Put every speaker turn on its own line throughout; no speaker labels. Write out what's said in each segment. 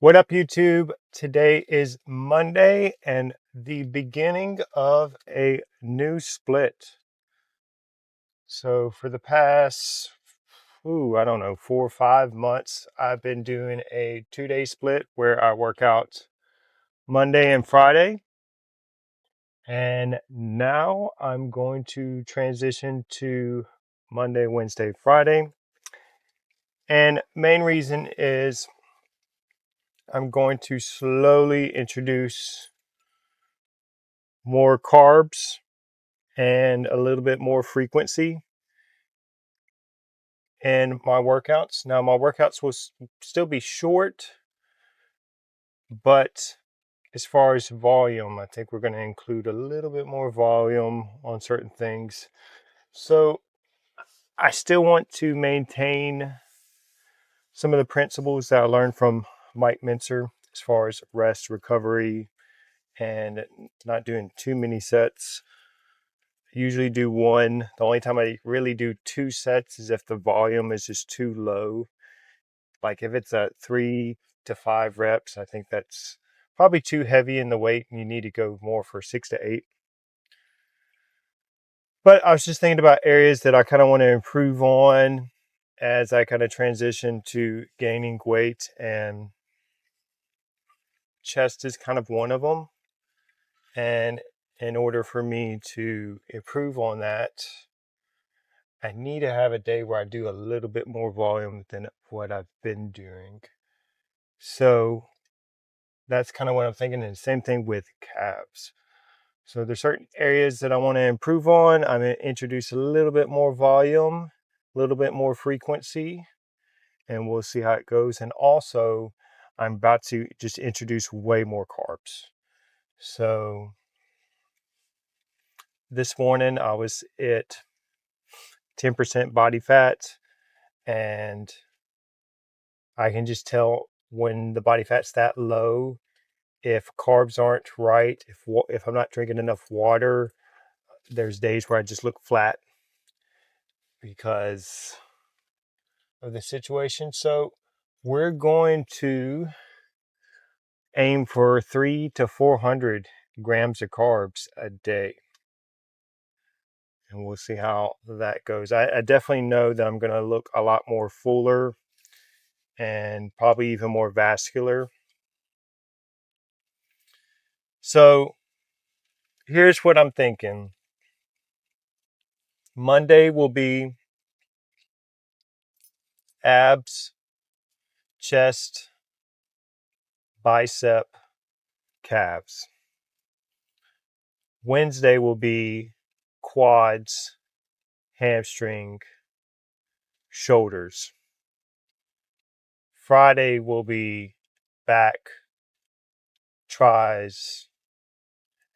What up, YouTube? Today is Monday and the beginning of a new split. So for the past, I don't know, 4 or 5 months, I've been doing a 2-day split where I work out Monday and Friday. And now I'm going to transition to Monday, Wednesday, Friday. And main reason is I'm going to slowly introduce more carbs and a little bit more frequency in my workouts. Now, my workouts will still be short, but as far as volume, I think we're going to include a little bit more volume on certain things. So I still want to maintain some of the principles that I learned from Mike Mincer as far as rest, recovery, and not doing too many sets. Usually do one. The only time I really do 2 sets is if the volume is just too low. Like if it's at 3 to 5 reps, I think that's probably too heavy in the weight and you need to go more for 6 to 8. But I was just thinking about areas that I kind of want to improve on as I kind of transition to gaining weight, and chest is kind of one of them. And in order for me to improve on that, I need to have a day where I do a little bit more volume than what I've been doing. So that's kind of what I'm thinking. And same thing with calves. So there's certain areas that I want to improve on. I'm going to introduce a little bit more volume, a little bit more frequency, and we'll see how it goes. And also, I'm about to just introduce way more carbs. So this morning I was at 10% body fat, and I can just tell when the body fat's that low, if carbs aren't right, if I'm not drinking enough water. There's days where I just look flat because of the situation. So we're going to aim for 300 to 400 grams of carbs a day, and we'll see how that goes. I definitely know that I'm going to look a lot more fuller and probably even more vascular. So here's what I'm thinking. Monday will be abs, chest, bicep, calves. Wednesday will be quads, hamstring, shoulders. Friday will be back, tries,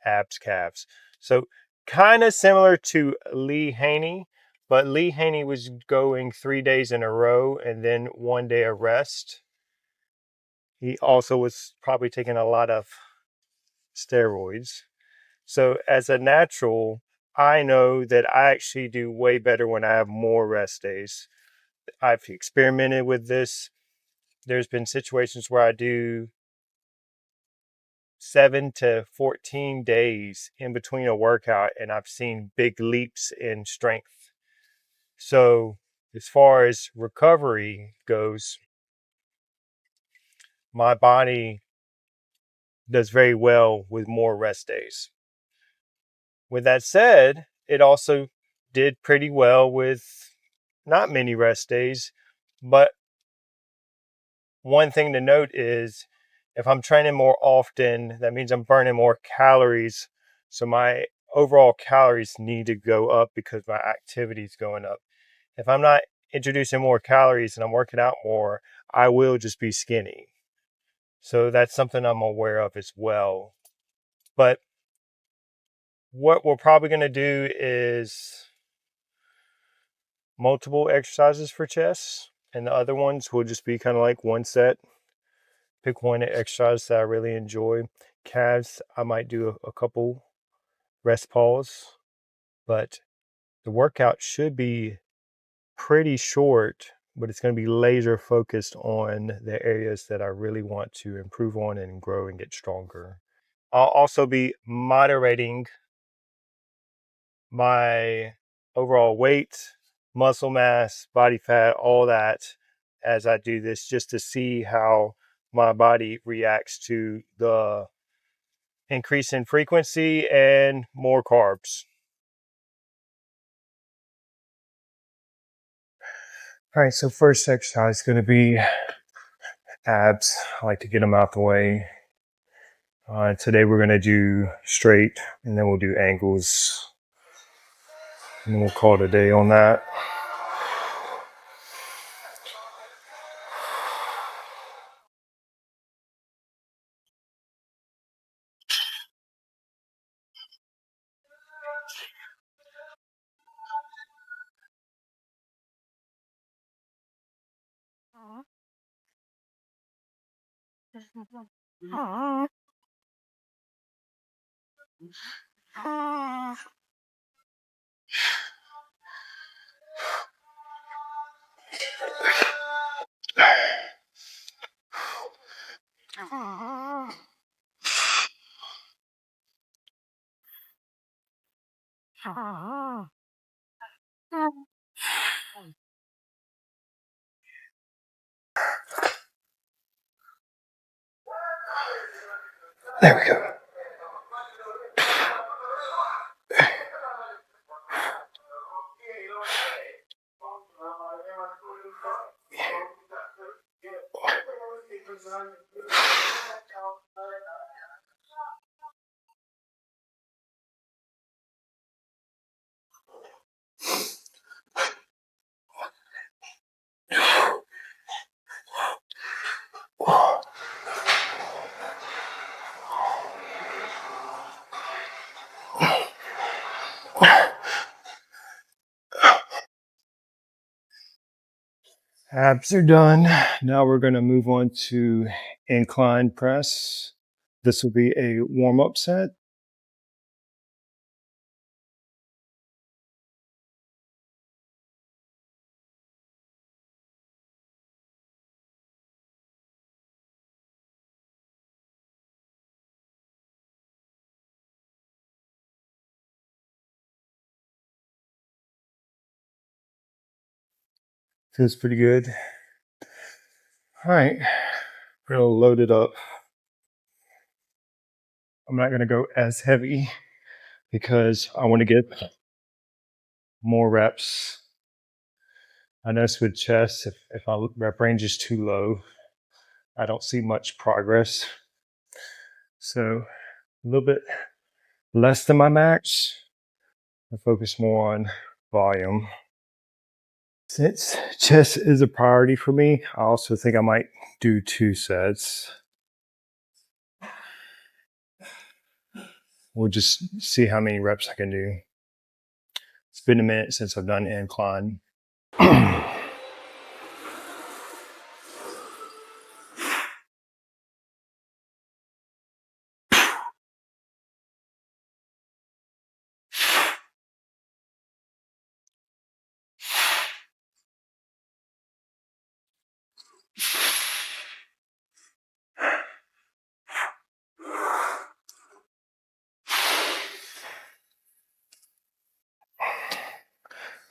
abs, calves. So kind of similar to Lee Haney, but Lee Haney was going 3 days in a row and then 1 day of rest. He also was probably taking a lot of steroids. So as a natural, I know that I actually do way better when I have more rest days. I've experimented with this. There's been situations where I do 7 to 14 days in between a workout, and I've seen big leaps in strength. So as far as recovery goes, my body does very well with more rest days. With that said, it also did pretty well with not many rest days. But one thing to note is if I'm training more often, that means I'm burning more calories. So my overall calories need to go up because my activity is going up. If I'm not introducing more calories and I'm working out more, I will just be skinny. So that's something I'm aware of as well. But what we're probably going to do is multiple exercises for chest, and the other ones will just be kind of like one set. Pick one exercise that I really enjoy. Calves, I might do a couple rest pause, but the workout should be pretty short but it's going to be laser focused on the areas that I really want to improve on and grow and get stronger. I'll also be moderating my overall weight, muscle mass, body fat, all that as I do this, just to see how my body reacts to the increase in frequency and more carbs. All right, so first exercise is going to be abs. I like to get them out the way. Today we're going to do straight, and then we'll do angles, and we'll call it a day on that. There we go. Abs are done. Now we're going to move on to incline press. This will be a warm-up set. Feels pretty good. All right, we're going to load it up. I'm not going to go as heavy because I want to get more reps. I notice with chest, if my rep range is too low, I don't see much progress. So a little bit less than my max. I focus more on volume. Since chest is a priority for me, I also think I might do 2 sets. We'll just see how many reps I can do. It's been a minute since I've done incline.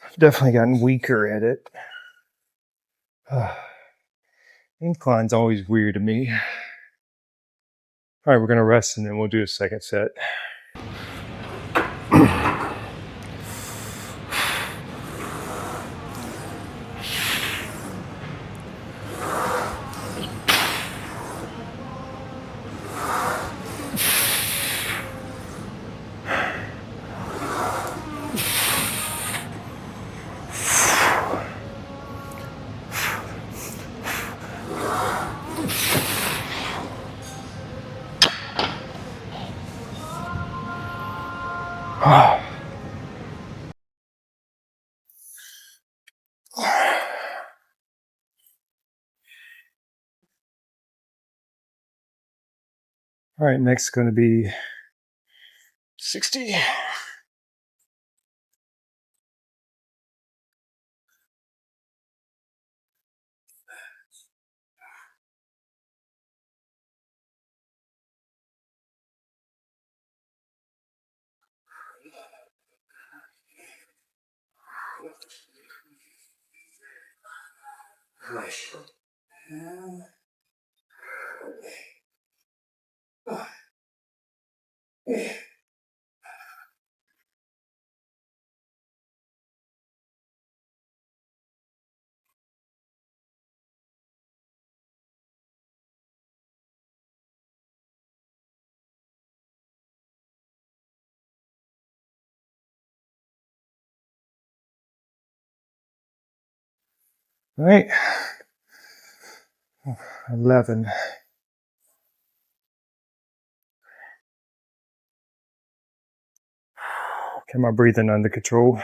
I've definitely gotten weaker at it. Incline's always weird to me. All right, we're gonna rest and then we'll do a second set. All right, next is going to be 60. All right. 11. Get my breathing under control.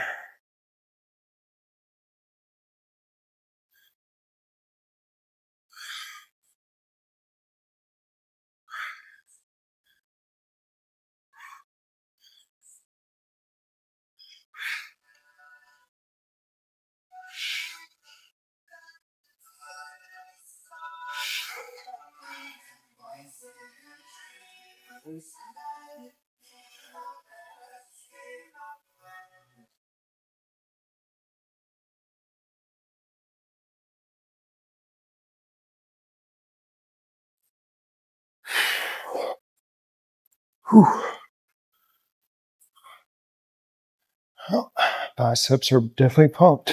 Whew. Oh, biceps are definitely pumped.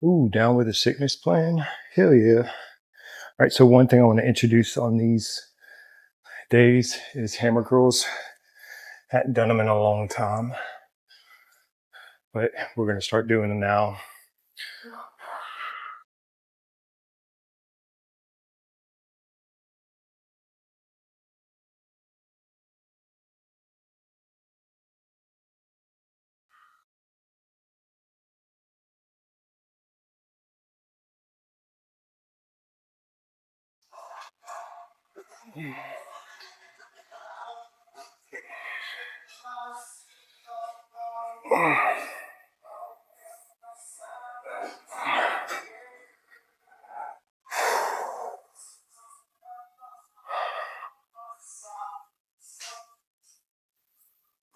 Ooh, down with a sickness plan. Hell yeah. All right, so one thing I want to introduce on these days is hammer curls. Hadn't done them in a long time, but we're going to start doing them now.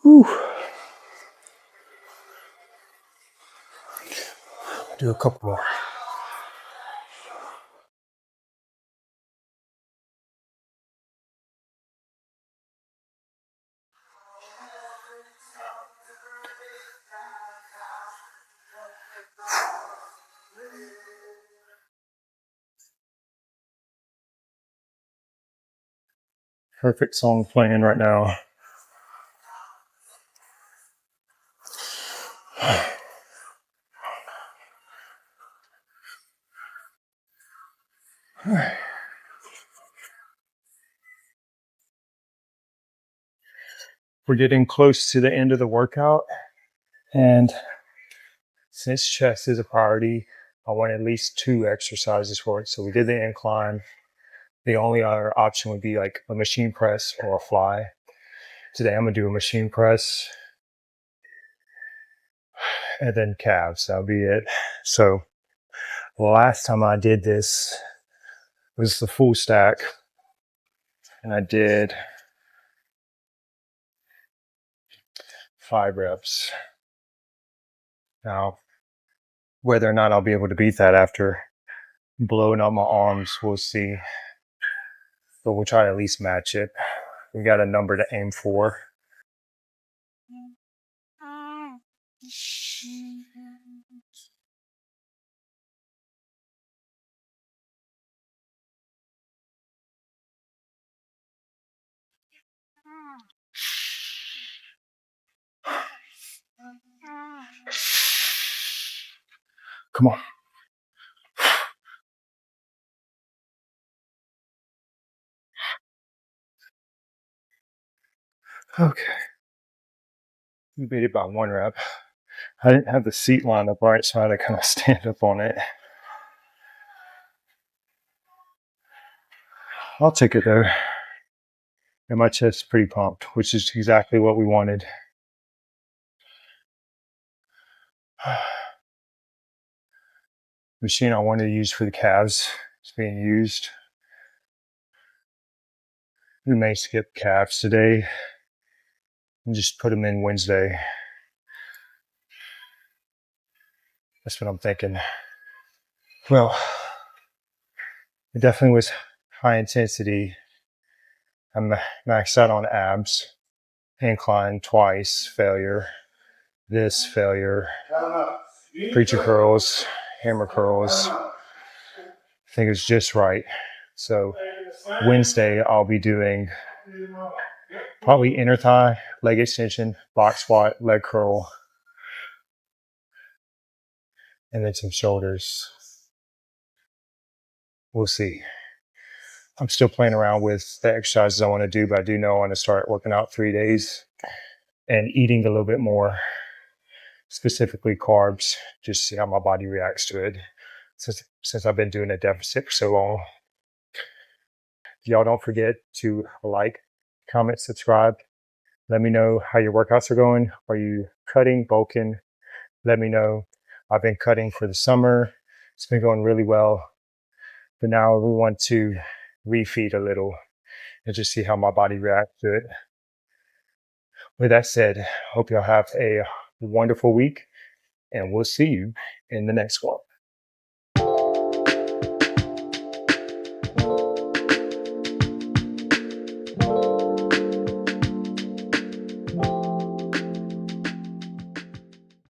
Whew. Do a couple more. Perfect song playing right now. All right. We're getting close to the end of the workout, and since chest is a priority, I want at least 2 exercises for it. So we did the incline. The only other option would be like a machine press or a fly. Today I'm gonna do a machine press and then calves. That'll be it. So the last time I did this was the full stack, and I did 5 reps. Now, whether or not I'll be able to beat that after blowing up my arms, we'll see. But we'll try to at least match it. We got a number to aim for. Come on. Okay. We beat it by 1 rep. I didn't have the seat lined up right, so I had to kind of stand up on it. I'll take it though. And my chest is pretty pumped, which is exactly what we wanted. Machine I wanted to use for the calves is being used. We may skip calves today and just put them in Wednesday. That's what I'm thinking. Well, it definitely was high intensity. I'm maxed out on abs, incline twice, failure. This failure, preacher curls, hammer curls. I think it's just right. So Wednesday, I'll be doing probably inner thigh, leg extension, box squat, leg curl, and then some shoulders. We'll see. I'm still playing around with the exercises I want to do, but I do know I want to start working out 3 days and eating a little bit more, specifically carbs, just see how my body reacts to it since I've been doing a deficit for so long. Y'all don't forget to like, comment, subscribe. Let me know how your workouts are going. Are you cutting, bulking? Let me know. I've been cutting for the summer. It's been going really well. But now we want to refeed a little and just see how my body reacts to it. With that said, hope y'all have a wonderful week, and we'll see you in the next one.